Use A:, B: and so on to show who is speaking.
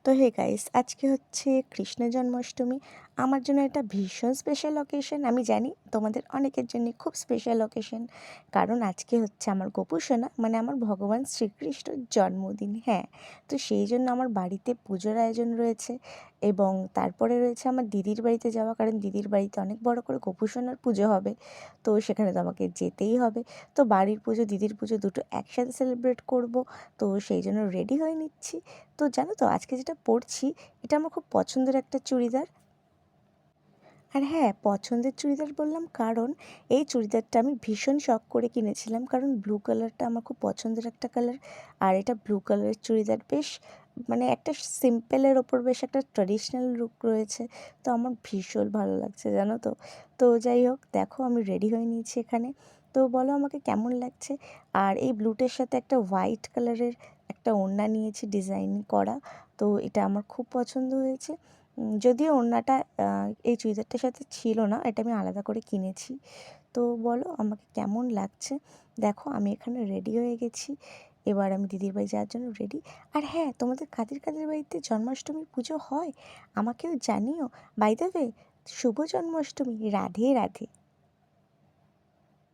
A: তো hey guys, আজকে হচ্ছে কৃষ্ণ জন্মাষ্টমী। আমার জন্য এটা ভীষণ স্পেশাল অকেশন। আমি জানি তোমাদের অনেকের জন্য খুব স্পেশাল অকেশন, কারণ আজকে হচ্ছে আমার গোপুসোনা মানে আমার ভগবান শ্রীকৃষ্ণর জন্মদিন। হ্যাঁ, তো সেই জন্য আমার বাড়িতে পুজোর আয়োজন রয়েছে এবং তারপরে রয়েছে আমার দিদির বাড়িতে যাওয়া, কারণ দিদির বাড়িতে অনেক বড় করে গোপুসোনার পুজো হবে। তো সেখানে তো আমাকে যেতেই হবে। তো বাড়ির পুজো দিদির পুজো দুটো একসাথে সেলিব্রেট করব। তো সেই জন্য রেডি হয়ে নিচ্ছি। তো জানো তো আজকে যেটা পরছি, এটা আমার খুব পছন্দের একটা চুড়িদার। আর হ্যাঁ, পছন্দের চুড়িদার বললাম কারণ এই চুড়িদারটা আমি ভীষণ শখ করে কিনেছিলাম, কারণ ব্লু কালারটা আমার খুব পছন্দের একটা কালার। আর এটা ব্লু কালারের চুড়িদার বেশ মানে একটা সিম্পলের ওপর বেশ একটা ট্র্যাডিশনাল লুক রয়েছে। তো আমার ভীষণ ভালো লাগছে জানো তো। তো যাই হোক, দেখো আমি রেডি হয়ে নিয়েছি এখানে। তো বলো আমাকে কেমন লাগছে। আর এই ব্লুটার সাথে একটা হোয়াইট কালারের একটা ওড়না নিয়েছি ডিজাইন করা। তো এটা আমার খুব পছন্দ হয়েছে। যদিও ওড়নাটা এই চুড়িদারটার সাথে ছিল না, এটা আমি আলাদা করে কিনেছি। তো বলো আমাকে কেমন লাগছে। দেখো আমি এখানে রেডি হয়ে গেছি, এবার আমি দিদির বাড়ি যাওয়ার জন্য রেডি। আর হ্যাঁ, তোমাদের কাদের কাদের বাড়িতে জন্মাষ্টমীর পুজো হয় আমাকেও জানিও। বাই দ্য ওয়ে, শুভ জন্মাষ্টমী, রাধে রাধে।